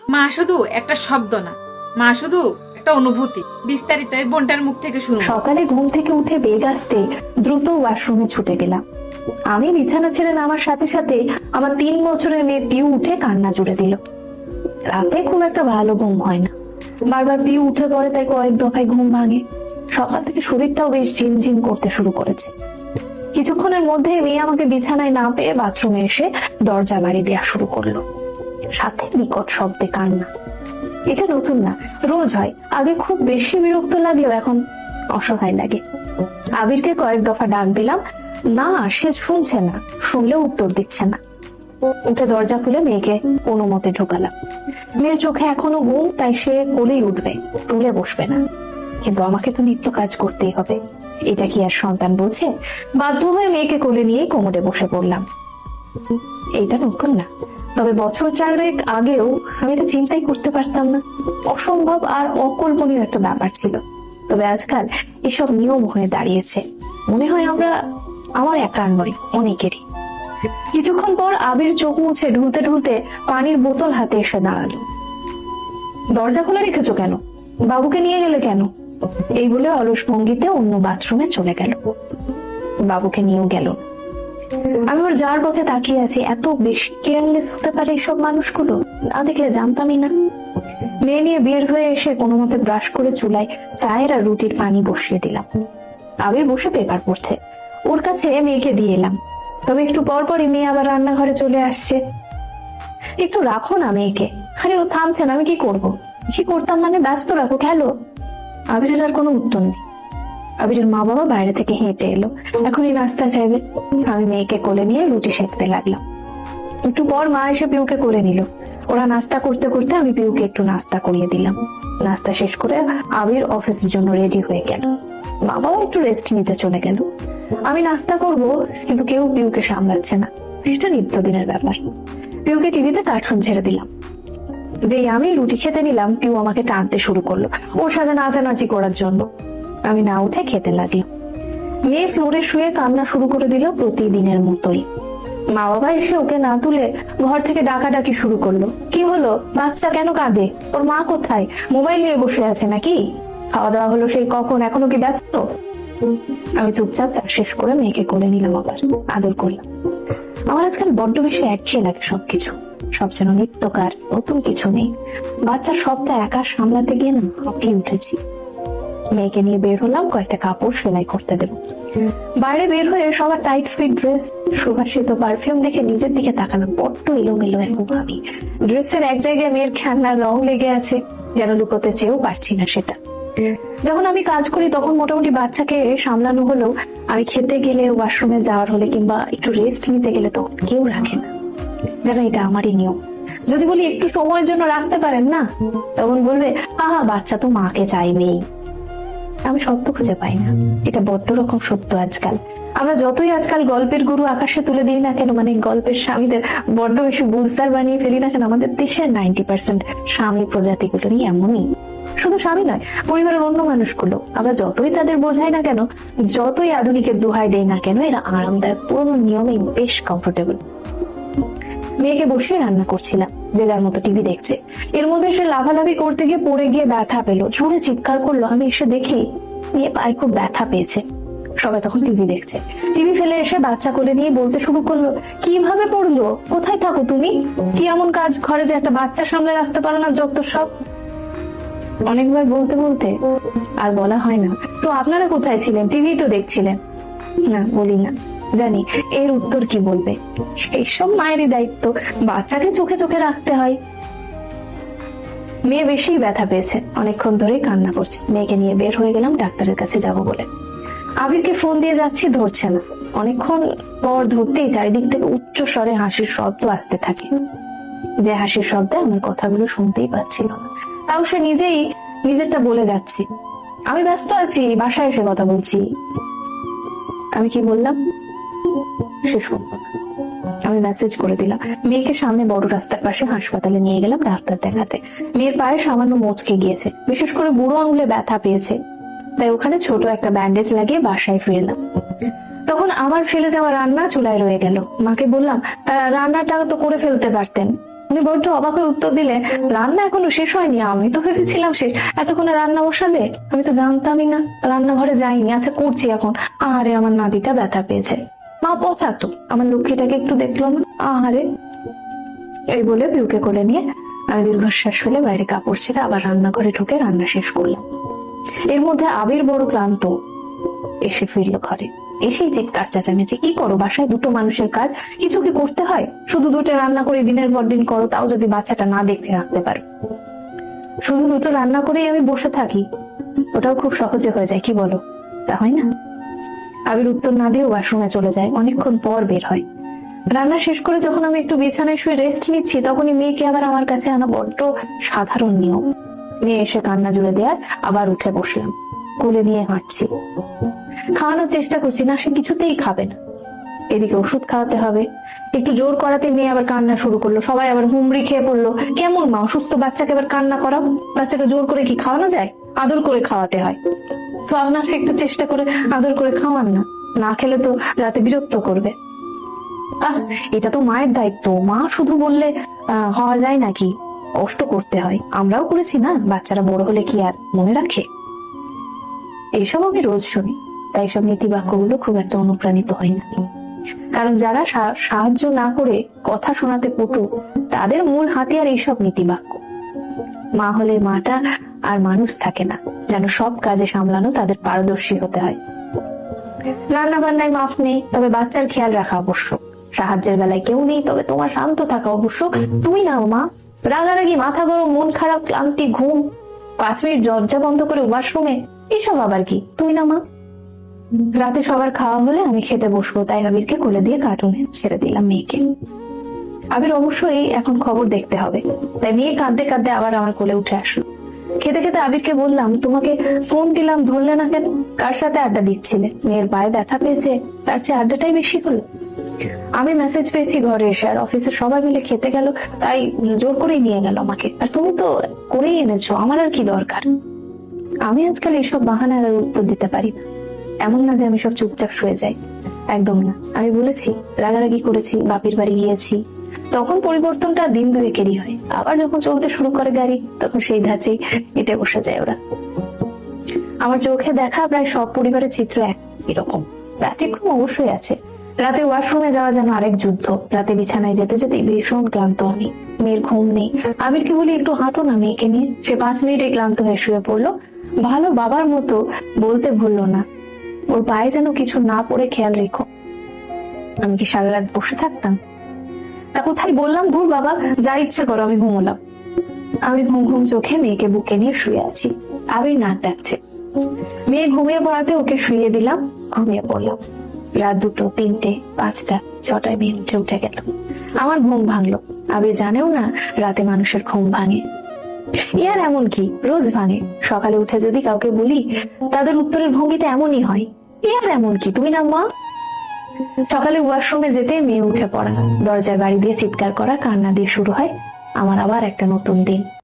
মা শুধু একটা শব্দ না, মা শুধু একটা অনুভূতি। বিস্তারিত এই বোনটার মুখ থেকে শুনুন। সকালে ঘুম থেকে উঠে বেগ আসতে দ্রুত ওয়াশরুমে ছুটে গেলাম। আমি বিছানা ছেড়ে নামার সাথে সাথে আমার 3 বছরের মেয়ে পিউ উঠে কান্না জুড়ে দিল। রাতে খুব একটা ভালো ঘুম হয় না, বারবার পিউ উঠে পড়ে, তাই কয়েক দফায় ঘুম ভাঙে। সকাল থেকে শরীরটাও বেশ ঝিমঝিম করতে শুরু করেছে। কিছুক্ষণের মধ্যে মেয়ে আমাকে বিছানায় না পেয়ে বাথরুমে এসে দরজা বাড়ি দেওয়া শুরু করলো, সাথে বিকট শব্দে কান্না। এটা নতুন না, রোজ হয়। আগে খুব বেশি বিরক্ত লাগলেও এখন অসহায় লাগে। আবিরকে কয়েক দফা ডাক দিলাম, না সে শুনছে না, শুনলেও উত্তর দিচ্ছে না। উঠে দরজা খুলে মেয়েকে কোনো মতে ঢোকালাম। মেয়ের চোখে এখনো ঘুম, তাই সে কোলেই উঠবে, তুলে বসবে না। কিন্তু আমাকে তো নিত্য কাজ করতেই হবে, এটা কি আর সন্তান বোঝে? বাধ্য হয়ে মেয়েকে কোলে নিয়ে কোমরে বসে পড়লাম। এইটা নতুন না, তবে বছর 4 আগেও আমি এটা চিন্তাই করতে পারতাম না। অসম্ভব আর অকল্পনীয় একটা ব্যাপার ছিল। তবে আজকাল এসব নিয়ম হয়ে দাঁড়িয়েছে। মনে হয় আমার একার নয়, অনেকেরই। কিছুক্ষণ পর আবির চোখ মুছে ঢুলতে ঢুলতে পানির বোতল হাতে এসে দাঁড়ালো। দরজা খোলা রেখেছো কেন? বাবুকে নিয়ে গেলে কেন? এই বলে অলস ভঙ্গিতে অন্য বাথরুমে চলে গেল। বাবুকে নিয়েও গেল। আমি ওর যাওয়ার পথে তাকিয়ে আছি। এত বেশি কেয়ারলেস হতে পারে এইসব মানুষগুলো, না দেখলে জানতামই না। মেয়ে নিয়ে বের হয়ে এসে কোনো মতে ব্রাশ করে চুলায় চায়ের আর রুটির পানি বসিয়ে দিলাম। আবির বসে পেপার পড়ছে, ওর কাছে মেয়েকে দিয়ে এলাম। তবে একটু পর পরই মেয়ে আবার রান্নাঘরে চলে আসছে। একটু রাখো না মেয়েকে। আরে ও থামছে না, আমি কি করব? কি করতাম মানে? ব্যস্ত রাখো, খেলো। আবিরের আর কোনো উত্তর নেই। আবিরের মা বাবা বাইরে থেকে হেঁটে এলো, এখনই নাস্তা চাইবে। আমি মেয়েকে কোলে নিয়ে রুটি সেঁকতে লাগলাম। একটু পর মা এসে পিউকে কোলে নিল। ওরা নাস্তা করতে করতে আমি পিউকে একটু নাস্তা করিয়ে দিলাম। নাস্তা শেষ করে আবির অফিসের জন্য রেডি হয়ে গেল। মা বাবা একটু রেস্ট নিতে চলে গেল। আমি নাস্তা করব, কিন্তু কেউ পিউকে সামলাচ্ছে না। এটা নিত্যদিনের ব্যাপার। পিউকে টিভিতে কার্টুন ছেড়ে দিলাম। যেই আমি রুটি খেতে নিলাম, পিউ আমাকে টানতে শুরু করলো ওর সাথে নাচানাচি করার জন্য। আমি না উঠে খেতে লাগলাম। মেয়ে ফ্লোরে শুয়ে কান্না শুরু করে দিল প্রতিদিনের মতোই। মা বাবা এসে ওকে না তুলে ঘর থেকে ডাকাডাকি শুরু করলো। কি হলো? বাচ্চা কেন কাঁদে? ওর মা কোথায়? মোবাইল নিয়ে বসে আছে নাকি? খাওয়া দাওয়া হলো সেই কখন, এখনো কি ব্যস্ত? আমি চুপচাপ চা শেষ করে মেয়েকে কোলে নিলাম, আবার আদর করলাম। আমার আজকাল বড্ড বেশি একঘেয়ে লাগে সবকিছু। সব যেন নিত্যকার, নতুন কিছু নেই। বাচ্চার সবটা একা সামলাতে গিয়ে না হাঁপিয়ে উঠেছি। মেয়েকে নিয়ে বের হলাম, কয়েকটা কাপড় সেলাই করতে দেব। বাইরে বের হয়ে সবার টাইট ফিট ড্রেস, সুবাসিত পারফিউম দেখে নিজের দিকে তাকালাম। বড্ড এলোমেলো এখন ভাবি। ড্রেসের এক জায়গায় মেয়ের খেলনার রং লেগে আছে, যেন লুকোতে চেয়েও পারছি না সেটা। যখন আমি কাজ করি তখন মোটামুটি বাচ্চাকে সামলানো হলেও আমি খেতে গেলে, ওয়াশরুমে যাওয়ার হলে কিংবা একটু রেস্ট নিতে গেলে তখন কেউ রাখে না, যেন এটা আমারই নিয়ম। যদি বলি একটু সময়ের জন্য রাখতে পারেন না, তখন বলবে আহা বাচ্চা তো মাকে চাইবেই। আমি সত্য খুঁজে পাই না। এটা বড্ড রকম সত্য আজকাল। আমরা যতই আজকাল গল্পের গুরু আকাশে তুলে দিই না কেন, মানে গল্পের স্বামীদের বড্ড বেশি বুঝদার বানিয়ে ফেলি না কেন, আমাদের দেশের 90% স্বামী প্রজাতিগুলো নিয়ে এমনই। শুধু স্বামী নয়, পরিবারের অন্য মানুষগুলো আমরা যতই তাদের বোঝাই না কেন, যতই আধুনিকের দোহাই দেই না কেন, এরা আরামদায়ক পুরোনো নিয়মে বেশ কমফোর্টেবল। মেয়েকে বসে রান্না করছিলাম, যে যার মতো টিভি দেখছে। এর মধ্যে সে লাফালাফি করতে গিয়ে পড়ে গিয়ে ব্যথা পেলো, জোরে চিৎকার করলো। আমি এসে দেখি মেয়ে পায়ে খুব ব্যথা পেয়েছে। সবাই তখন টিভি দেখছে। টিভি ফেলে এসে বাচ্চা কোলে নিয়ে বলতে শুরু করলো, কিভাবে পড়লো? কোথায় থাকো তুমি? কি এমন কাজ ঘরে যে একটা বাচ্চা সামনে রাখতে পারো না? যত সব। অনেকবার বলতে বলতে আর বলা হয় না। তো আপনারা কোথায় ছিলেন? টিভি তো দেখছিলেন। না, বলি না, জানি এর উত্তর কি বলবে। এইসব মায়েরই দায়িত্ব, বাচ্চাকে চোখে চোখে রাখতে হয়। মেয়ে বেশি ব্যথা পেয়েছে, অনেকক্ষণ ধরেই কান্না করছে। মেয়েকে নিয়ে বের হয়ে গেলাম ডাক্তারের কাছে যাব বলে। আবিরকে ফোন দিয়ে যাচ্ছি, ধরছে না। অনেকক্ষণ পর ধরতেই চারিদিক থেকে উচ্চ স্বরে হাসির শব্দ আসতে থাকে, যে হাসির শব্দে আমার কথাগুলো শুনতেই পাচ্ছিল না। তাও সে নিজেই নিজেরটা বলে যাচ্ছে, আমি ব্যস্ত আছি, বাসায় এসে কথা বলছি। আমি কি বললাম সে শুনবো না। আমি মেসেজ করে দিলাম। মেয়েকে সামনে বড় রাস্তার পাশে হাসপাতালে নিয়ে গেলাম ডাক্তার দেখাতে। মেয়ের পায়ে সামান্য মোচকে গিয়েছে, বিশেষ করে বুড়ো আঙুলে ব্যথা পেয়েছে, তাই ওখানে ছোট একটা ব্যান্ডেজ লাগিয়ে বাসায় ফিরলাম। তখন আমার ফেলে যাওয়া রান্না চুলায় রয়ে গেল। মাকে বললাম রান্নাটা তো করে ফেলতে পারতেন। উনি বড্ড অবাক হয়ে উত্তর দিলে, রান্না এখনো শেষ হয়নি? আমি তো ভেবেছিলাম শেষ। এতক্ষণে রান্না বসালে? আমি তো জানতামই না, রান্নাঘরে যাইনি। আচ্ছা, করছি এখন। আহারে, আমার নাদিটা ব্যথা পেয়েছে। মা পচাতো, আমার লক্ষ্মীটাকে একটু দেখলো না। আহারে। এই বলে পিউকে কোলে নিয়ে আমি দীর্ঘশ্বাস ফেলে বাইরে কাপড় ছেড়ে আবার রান্নাঘরে ঢুকে রান্না শেষ করলাম। এর মধ্যে আবির বড় ক্লান্ত এসে ফিরলো ঘরে। এসেই চিৎকার চেঁচামেচি, কি করো বাসায়? দুটো মানুষের কাজ কিছু কি করতে হয়? শুধু দুটো রান্না করে দিনের পর দিন করো, তাও যদি বাচ্চাটা না দেখতে রাখতে পারো। শুধু দুটো রান্না করেই আমি বসে থাকি, ওটাও খুব সহজে হয়ে যায়, কি বলো? তা হয় না? আবির উত্তর না দিয়ে ওয়াশরুমে চলে যায়, অনেকক্ষণ পর বের হয়। রান্না শেষ করে যখন আমি একটু বিছানায় শুয়ে রেস্ট নিচ্ছি, তখনই মেয়েকে আবার আমার কাছে আনা বড্ড সাধারণ নিয়ম। মেয়ে এসে কান্না জুড়ে দেওয়ার আবার উঠে বসলাম, কোলে নিয়ে হাঁটছি, খাওয়ানোর চেষ্টা করছি না, সে কিছুতেই খাবে না। এদিকে ওষুধ খাওয়াতে হবে, একটু জোর করাতে মেয়ে আবার কান্না শুরু করলো। সবাই আবার হুমড়ি খেয়ে পড়লো, কেমন মা, অসুস্থ বাচ্চাকে আবার কান্না করাও? বাচ্চাকে জোর করে কি খাওয়ানো যায়? আদর করে খাওয়াতে হয়। তো আপনারা একটু চেষ্টা করে আদর করে খাওয়ান না, না খেলে তো রাতে বিরক্ত করবে। এটা তো মায়ের দায়িত্ব, মা শুধু বললে হওয়া যায় নাকি? কষ্ট করতে হয়, আমরাও করেছি না, বাচ্চারা বড় হলে কি আর মনে রাখে? এইসব আমি রোজ শুনি, তাই সব নীতি বাক্যগুলো খুব একটা অনুপ্রাণিত হয় না। কারণ যারা সাহায্য না করে কথা শোনাতে পটু, তাদের মূল হাতিয়ার এইসব নীতি বাক্য। মা হলে মাটা আর মানুষ থাকে না, যেন সব কাজে সামলানো তাদের পারদর্শী হতে হয়। রান্না বান্নায় মাফ নেই, তবে বাচ্চার খেয়াল রাখা আবশ্যক। সাহায্যের বেলায় কেউ নেই, তবে তোমার শান্ত থাকা আবশ্যক। তুমি নাও মা, রাগারাগি, মাথা গরম, মন খারাপ, ক্লান্তি, ঘুম, 5 মিনিট দরজা বন্ধ করে ওয়াশরুমে, এসব আবার কি? তুমি না মা। রাতে সবার খাওয়া হলে আমি খেতে বসবো, তাই আবিরকে কোলে দিয়ে কার্টুনে ছেড়ে দিলাম মেয়েকে। আবির অবশ্যই এখন খবর দেখতে হবে, তাই মেয়ে কাঁদতে কাঁদতে আবার আমার কোলে উঠে আসলো। খেতে খেতে আবিরকে বললাম, তোমাকে ফোন দিলাম, ধরলে না কেন? কার সাথে আড্ডা দিচ্ছিলে? মেয়ের পায়ে ব্যথা পেয়েছে, তার চেয়ে আড্ডাটাই বেশি হলো। আমি মেসেজ পেয়েছি ঘরে এসে, আর অফিসের সবাই মিলে খেতে গেল, তাই জোর করেই নিয়ে গেল আমাকে। আর তুমি তো করেই এনেছো, আমার আর কি দরকার? আমি আজকাল এইসব বাহানার উত্তর দিতে পারি না। এমন না যে আমি সব চুপচাপ শুয়ে যাই, একদম না। আমি বলেছি, রাগারাগি করেছি, বাপের বাড়ি গিয়েছি, তখন পরিবর্তনটা দিন দুয়েকেরই হয়। আবার যখন চলতে শুরু করে গাড়ি, তখন সেই ধাঁচেই হেঁটে বসে যায় ওরা। আমার চোখে দেখা প্রায় সব পরিবারের চিত্র এরকম, ব্যতিক্রম অবশ্যই আছে। রাতে ওয়াশরুমে যাওয়া যেন আরেক যুদ্ধ। রাতে বিছানায় যেতে যেতে ভীষণ ক্লান্ত আমি, মেয়ের ঘুম নেই। আবিরকে বলি, একটু হাঁটো না মেয়েকে নিয়ে। সে 5 মিনিটে ক্লান্ত হয়ে শুয়ে পড়লো। ভালো বাবার মতো বলতে ভুললো না, ওর পায়ে যেন কিছু না পড়ে খেয়াল রেখো। আমি কি সারা রাত বসে থাকতাম? তা কোথায় বললাম, ধুর বাবা, যা ইচ্ছে করো, আমি ঘুমোলাম। আমি ঘুম ঘুম চোখে মেয়েকে বুকে নিয়ে শুয়ে আছি। আবির নাক ডাকছে। মেয়ে ঘুমিয়ে পড়াতে ওকে শুয়ে দিলাম, ঘুমিয়ে পড়লাম। রাত 2টো, 3টে, 5টা, 6টায় মেয়ে উঠে গেল। আমার ঘুম ভাঙলো। আবির জানেও না রাতে মানুষের ঘুম ভাঙে। ইয়ার এমন কি, রোজ ভাঙে। সকালে উঠে যদি কাউকে বলি, তাদের উত্তরের ভঙ্গিটা এমনই হয়, ইয়ার এমন কি, তুমি না মা? সকালে ওয়াশরুমে যেতে মেয়ে উঠে পড়া, দরজায় বাড়ি দিয়ে চিৎকার করা, কান্না দিয়ে শুরু হয় আমার আবার একটা নতুন দিন।